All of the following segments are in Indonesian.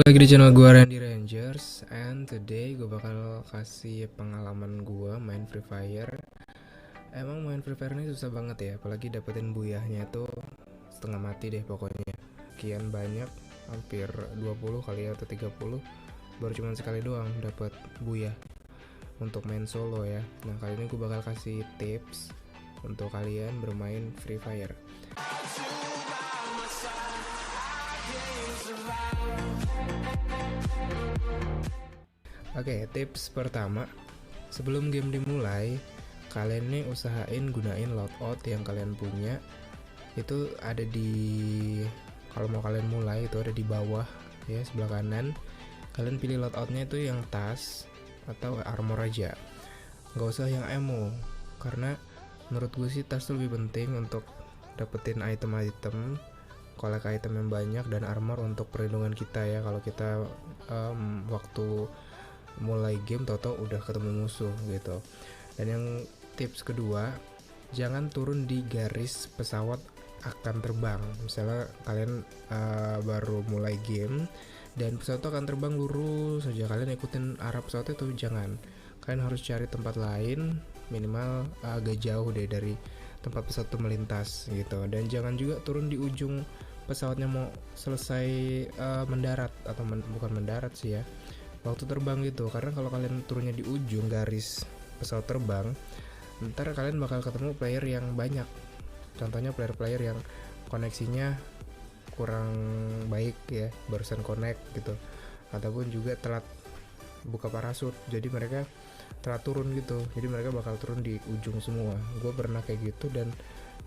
Lagi di channel gue Randy Rangers, and today gue bakal kasih pengalaman gue main Free Fire. Emang main Free Fire ini susah banget ya, apalagi dapetin buyahnya tuh setengah mati deh pokoknya. Kian banyak, hampir 20 kali ya atau 30, baru cuman sekali doang dapat buyah untuk main solo ya. Nah kali ini gue bakal kasih tips untuk kalian bermain Free Fire. Oke, tips pertama, sebelum game dimulai, kalian nih usahain gunain loadout yang kalian punya. Itu ada di, kalau mau kalian mulai itu ada di bawah ya, sebelah kanan. Kalian pilih loadoutnya itu yang tas atau armor aja, nggak usah yang ammo, karena menurut gue sih tas tuh lebih penting untuk dapetin item-item, collect item yang banyak, dan armor untuk perlindungan kita ya. Kalau kita waktu mulai game toto udah ketemu musuh gitu. Dan yang tips kedua, jangan turun di garis pesawat akan terbang. Misalnya kalian baru mulai game dan pesawat itu akan terbang lurus saja, kalian ikutin arah pesawat itu jangan. Kalian harus cari tempat lain, minimal agak jauh deh dari tempat pesawat itu melintas gitu. Dan jangan juga turun di ujung pesawatnya mau selesai mendarat, atau bukan mendarat sih ya, waktu terbang gitu. Karena kalau kalian turunnya di ujung garis pesawat terbang, ntar kalian bakal ketemu player yang banyak. Contohnya player-player yang koneksinya kurang baik ya, barusan connect gitu, ataupun juga telat buka parasut, jadi mereka telat turun gitu, jadi mereka bakal turun di ujung semua. Gue pernah kayak gitu dan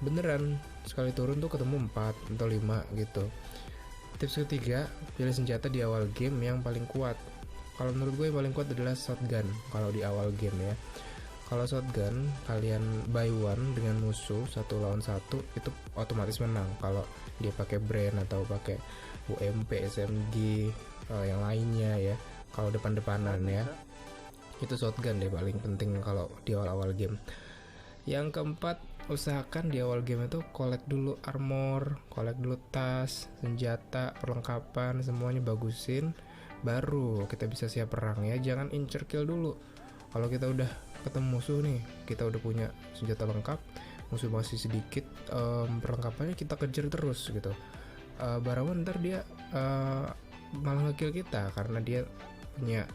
beneran sekali turun tuh ketemu 4 atau 5 gitu. Tips ketiga, pilih senjata di awal game yang paling kuat. Kalau menurut gue yang paling kuat adalah shotgun kalau di awal game ya. Kalau shotgun kalian buy one dengan musuh 1 lawan 1, itu otomatis menang. Kalau dia pakai brand atau pakai UMP, SMG, yang lainnya ya. Kalau depan-depanan ya, itu shotgun deh paling penting kalau di awal-awal game. Yang keempat, usahakan di awal game itu collect dulu armor, collect dulu tas, senjata, perlengkapan, semuanya bagusin, baru kita bisa siap perang ya. Jangan incer kill dulu. Kalau kita udah ketemu musuh nih, kita udah punya senjata lengkap, musuh masih sedikit perlengkapannya, kita kejar terus gitu. Barawan ntar dia malah ngekill kita karena dia punya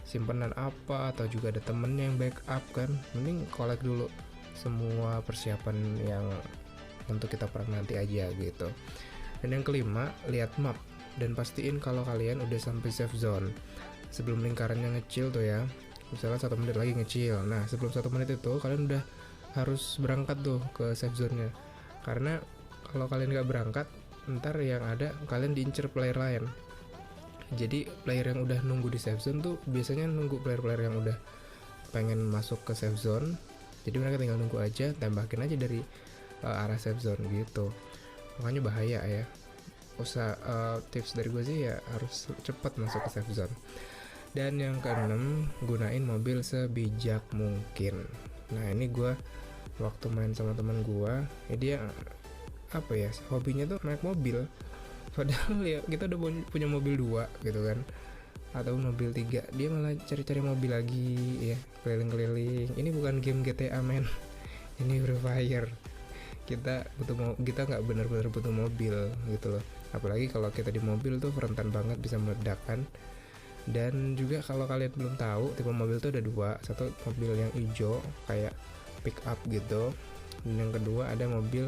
simpanan apa, atau juga ada temennya yang backup kan. Mending collect dulu semua persiapan yang untuk kita perang nanti aja gitu. Dan yang kelima, lihat map dan pastiin kalau kalian udah sampai safe zone. Sebelum lingkarannya ngecil tuh ya, misalnya 1 menit lagi ngecil, nah sebelum 1 menit itu kalian udah harus berangkat tuh ke safe zone nya. Karena kalau kalian gak berangkat, ntar yang ada kalian diincer player lain. Jadi player yang udah nunggu di safe zone tuh biasanya nunggu player-player yang udah pengen masuk ke safe zone, jadi mereka tinggal nunggu aja, tembakin aja dari arah safe zone gitu. Makanya bahaya ya. Tips dari gue sih ya harus cepat masuk ke safe zone. Dan yang keenam, gunain mobil sebijak mungkin. Nah ini gue waktu main sama teman gue ya, dia apa ya, hobinya tuh naik mobil, padahal ya kita udah punya mobil 2 gitu kan, atau mobil 3, dia malah cari-cari mobil lagi ya, keliling-keliling. Ini bukan game GTA men, ini Free Fire. Kita nggak benar-benar butuh mobil gitu loh. Apalagi kalau kita di mobil tuh rentan banget bisa meledak kan. Dan juga kalau kalian belum tahu, tipe mobil tuh ada 2. Satu mobil yang hijau kayak pick up gitu, dan yang kedua ada mobil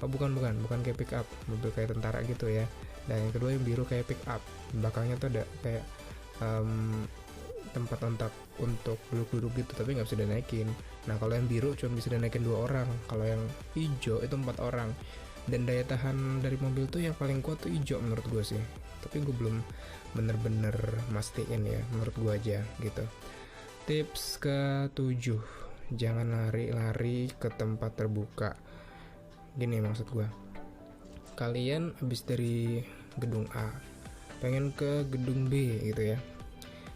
bukan kayak pick up, mobil kayak tentara gitu ya. Dan yang kedua yang biru kayak pick up, belakangnya tuh ada kayak tempat untuk duduk-duduk gitu, tapi nggak bisa dinaikin. Nah kalau yang biru cuma bisa dinaikin 2 orang, kalau yang hijau itu 4 orang. Dan daya tahan dari mobil tuh yang paling kuat tuh hijau menurut gue sih, tapi gue belum bener-bener mastiin ya, menurut gue aja gitu. Tips ke-7, jangan lari-lari ke tempat terbuka. Gini maksud gue, kalian habis dari gedung A pengen ke gedung B gitu ya,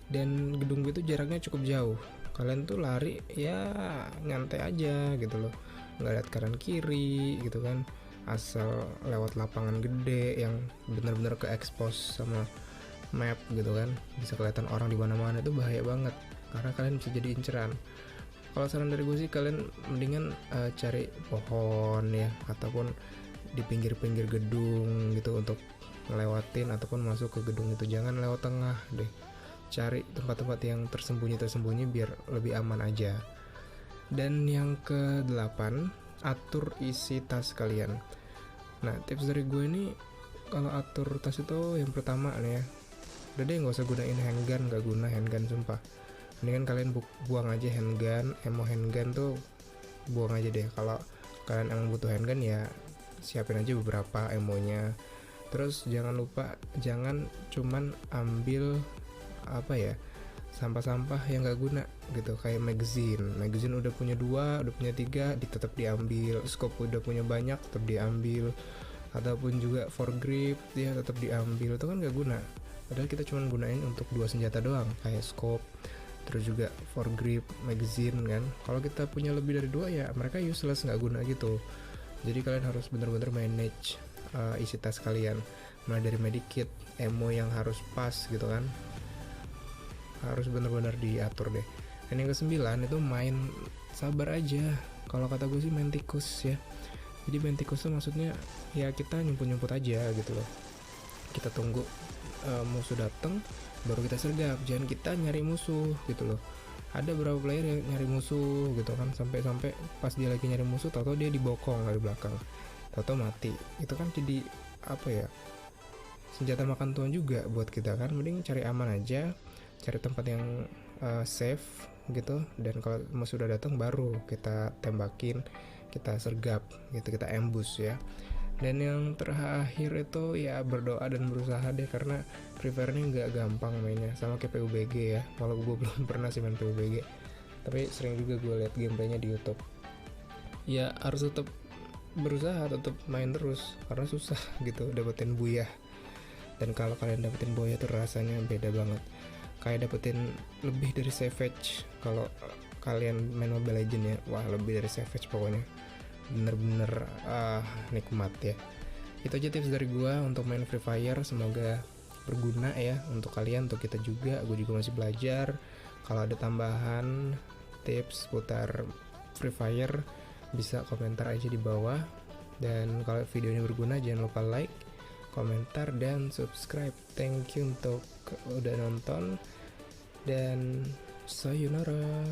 dan gedung B itu jaraknya cukup jauh. Kalian tuh lari ya nyantai aja gitu loh, nggak lihat kanan kiri gitu kan, asal lewat lapangan gede yang benar-benar ke expose sama map gitu kan, bisa kelihatan orang di mana-mana, itu bahaya banget karena kalian bisa jadi inceran. Kalau saran dari gue sih kalian mendingan cari pohon ya, ataupun di pinggir-pinggir gedung gitu untuk ngelewatin ataupun masuk ke gedung itu. Jangan lewat tengah deh, cari tempat-tempat yang tersembunyi biar lebih aman aja. Dan yang ke-8, atur isi tas kalian. Nah, tips dari gue ini kalau atur tas itu yang pertama nih ya, udah deh nggak usah gunain handgun, nggak guna handgun sumpah. Mendingan kalian buang aja handgun, ammo handgun tuh buang aja deh. Kalau kalian emang butuh handgun ya siapin aja beberapa ammonya. Terus jangan lupa jangan cuman ambil apa ya, sampah-sampah yang gak guna gitu, kayak magazine udah punya 2, udah punya 3 tetap diambil, scope udah punya banyak tetap diambil, ataupun juga foregrip ya tetap diambil, itu kan gak guna, padahal kita cuma gunain untuk 2 senjata doang, kayak scope terus juga foregrip, magazine kan. Kalau kita punya lebih dari 2 ya mereka useless, gak guna gitu. Jadi kalian harus bener-bener manage isi tas kalian, mulai dari medikit, ammo yang harus pas gitu kan, harus benar-benar diatur deh. Dan yang ke-9 itu main sabar aja. Kalau kata gue sih main tikus ya. Jadi main tikus tuh maksudnya ya kita nyumput-nyumput aja gitu loh. Kita tunggu musuh datang baru kita sergap. Jangan kita nyari musuh gitu loh. Ada beberapa player yang nyari musuh gitu kan, sampai pas dia lagi nyari musuh tahu-tahu dia dibokong dari belakang, tahu-tahu mati. Itu kan jadi apa ya, senjata makan tuan juga buat kita kan. Mending cari aman aja, cari tempat yang safe gitu, dan kalau musuh sudah datang baru kita tembakin, kita sergap gitu, kita ambush ya. Dan yang terakhir itu ya berdoa dan berusaha deh, karena Free Fire ini nggak gampang mainnya, sama kayak PUBG ya. Walau gue belum pernah sih main PUBG, tapi sering juga gue liat gameplaynya di YouTube. Ya harus tetap berusaha, tetap main terus karena susah gitu dapetin buaya. Dan kalau kalian dapetin buaya tuh rasanya beda banget, kayak dapetin lebih dari Savage. Kalau kalian main Mobile Legends ya, wah lebih dari Savage pokoknya, bener-bener nikmat ya. Itu aja tips dari gua untuk main Free Fire, semoga berguna ya untuk kalian, untuk kita juga. Gue juga masih belajar. Kalau ada tambahan tips putar Free Fire bisa komentar aja di bawah. Dan kalau video ini berguna jangan lupa like, komentar, dan subscribe. Thank you untuk udah nonton, dan sayonara.